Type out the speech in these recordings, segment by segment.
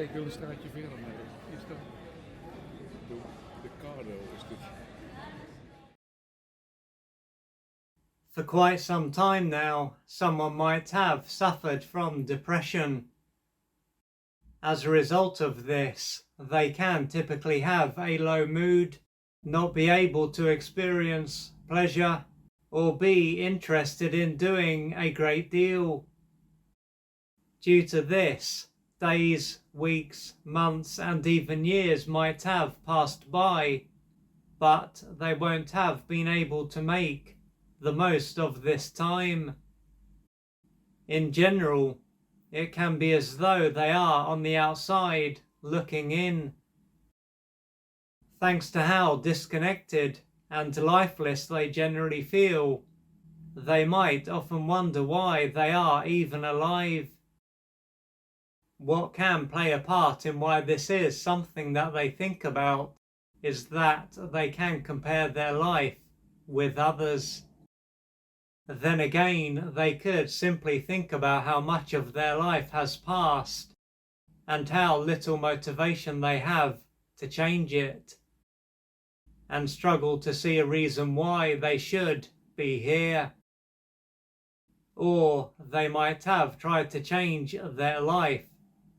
ik wil een straatje verder. Is dat de Cardo is dit? For quite some time now, someone might have suffered from depression. As a result of this, they can typically have a low mood, not be able to experience pleasure, or be interested in doing a great deal. Due to this, days, weeks, months, and even years might have passed by, but they won't have been able to make the most of this time. In general, it can be as though they are on the outside looking in. Thanks to how disconnected and lifeless they generally feel, they might often wonder why they are even alive. What can play a part in why this is something that they think about is that they can compare their life with others. Then again, they could simply think about how much of their life has passed and how little motivation they have to change it, and struggle to see a reason why they should be here. Or they might have tried to change their life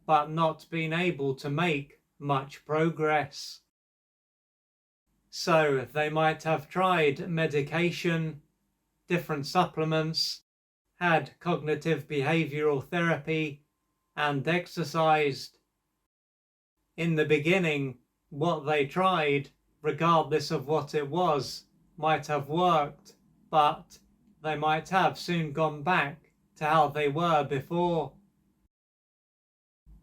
but not been able to make much progress. So they might have tried medication, different supplements, had cognitive behavioral therapy, and exercised. In the beginning, what they tried, regardless of what it was, might have worked, but they might have soon gone back to how they were before.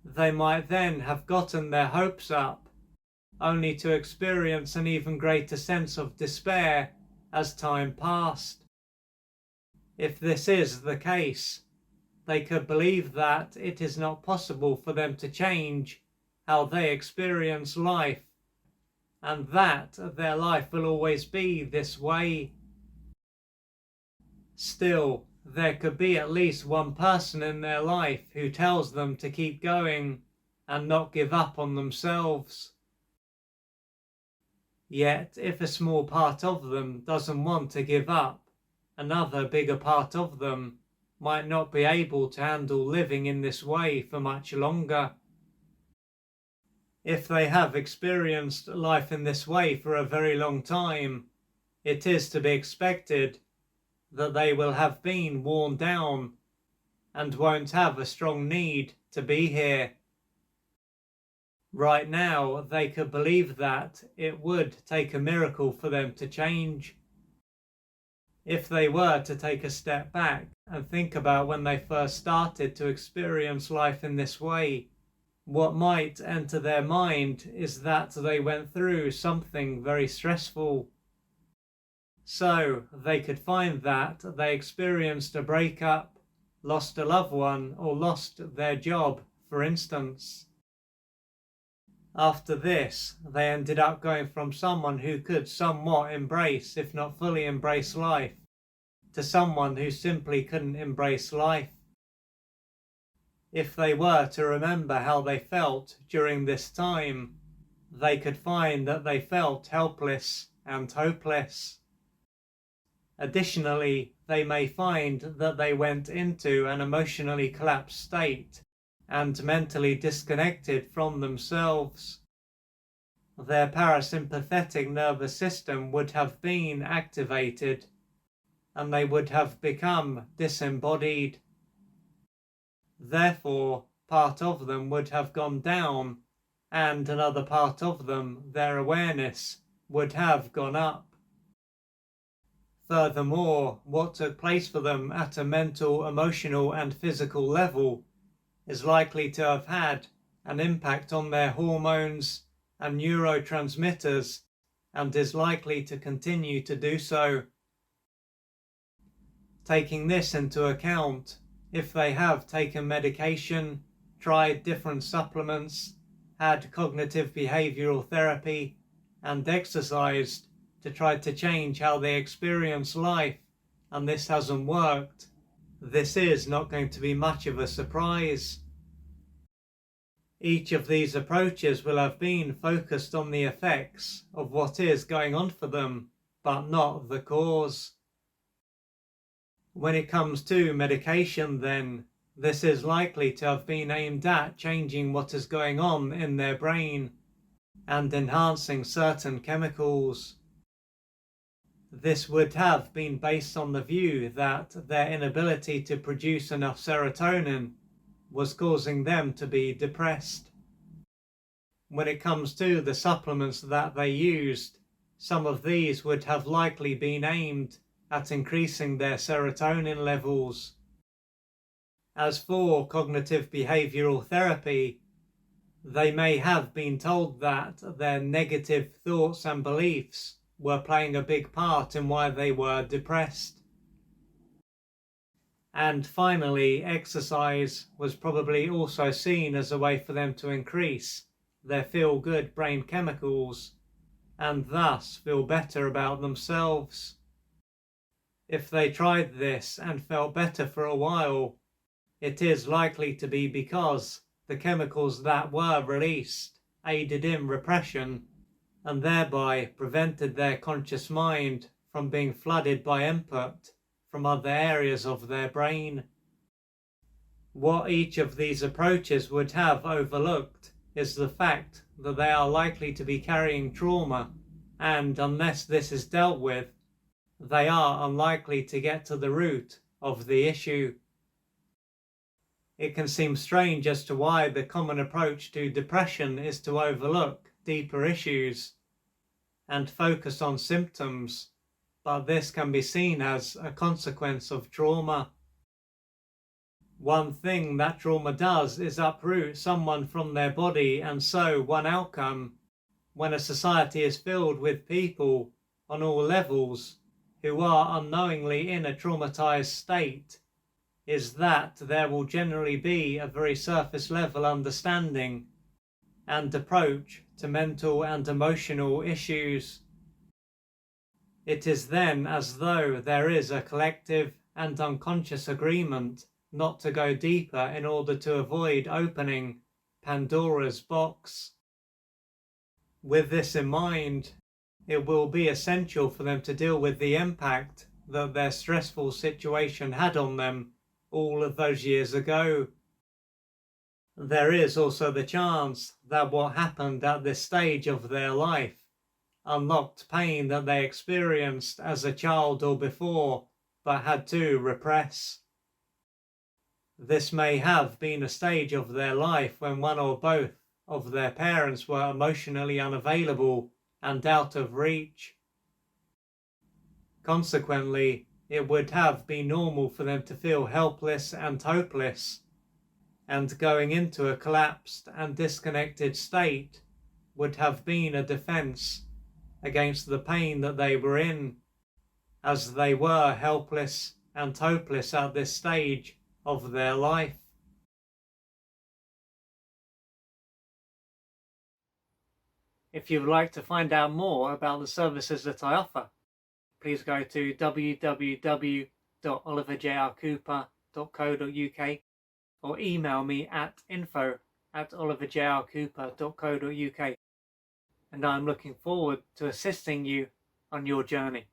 They might then have gotten their hopes up, only to experience an even greater sense of despair as time passed. If this is the case, they could believe that it is not possible for them to change how they experience life, and that their life will always be this way. Still, there could be at least one person in their life who tells them to keep going and not give up on themselves. Yet, if a small part of them doesn't want to give up, another bigger part of them might not be able to handle living in this way for much longer. If they have experienced life in this way for a very long time, it is to be expected that they will have been worn down and won't have a strong need to be here. Right now, they could believe that it would take a miracle for them to change. If they were to take a step back and think about when they first started to experience life in this way, what might enter their mind is that they went through something very stressful. So they could find that they experienced a breakup, lost a loved one, or lost their job, for instance. After this, they ended up going from someone who could somewhat embrace, if not fully embrace life, to someone who simply couldn't embrace life. If they were to remember how they felt during this time, they could find that they felt helpless and hopeless. Additionally, they may find that they went into an emotionally collapsed state and mentally disconnected from themselves. Their parasympathetic nervous system would have been activated, and they would have become disembodied. Therefore, part of them would have gone down, and another part of them, their awareness, would have gone up. Furthermore, what took place for them at a mental, emotional, and physical level is likely to have had an impact on their hormones and neurotransmitters, and is likely to continue to do so. Taking this into account, if they have taken medication, tried different supplements, had cognitive behavioral therapy, and exercised to try to change how they experience life, and this hasn't worked, this is not going to be much of a surprise. Each of these approaches will have been focused on the effects of what is going on for them, but not the cause. When it comes to medication, then, this is likely to have been aimed at changing what is going on in their brain and enhancing certain chemicals. This would have been based on the view that their inability to produce enough serotonin was causing them to be depressed. When it comes to the supplements that they used, some of these would have likely been aimed at increasing their serotonin levels. As for cognitive behavioral therapy, they may have been told that their negative thoughts and beliefs were playing a big part in why they were depressed. And finally, exercise was probably also seen as a way for them to increase their feel-good brain chemicals and thus feel better about themselves. If they tried this and felt better for a while, it is likely to be because the chemicals that were released aided in repression and thereby prevented their conscious mind from being flooded by input from other areas of their brain. What each of these approaches would have overlooked is the fact that they are likely to be carrying trauma, and unless this is dealt with, they are unlikely to get to the root of the issue. It can seem strange as to why the common approach to depression is to overlook deeper issues and focus on symptoms, but this can be seen as a consequence of trauma. One thing that trauma does is uproot someone from their body, and so one outcome, when a society is filled with people on all levels who are unknowingly in a traumatized state, is that there will generally be a very surface level understanding and approach to mental and emotional issues. It is then as though there is a collective and unconscious agreement not to go deeper in order to avoid opening Pandora's box. With this in mind, it will be essential for them to deal with the impact that their stressful situation had on them all of those years ago. There is also the chance that what happened at this stage of their life unlocked pain that they experienced as a child or before, but had to repress. This may have been a stage of their life when one or both of their parents were emotionally unavailable and out of reach. Consequently, it would have been normal for them to feel helpless and hopeless, and going into a collapsed and disconnected state would have been a defense against the pain that they were in, as they were helpless and hopeless at this stage of their life. If you would like to find out more about the services that I offer, please go to www.oliverjrcooper.co.uk or email me at info@oliverjrcooper.co.uk, and I'm looking forward to assisting you on your journey.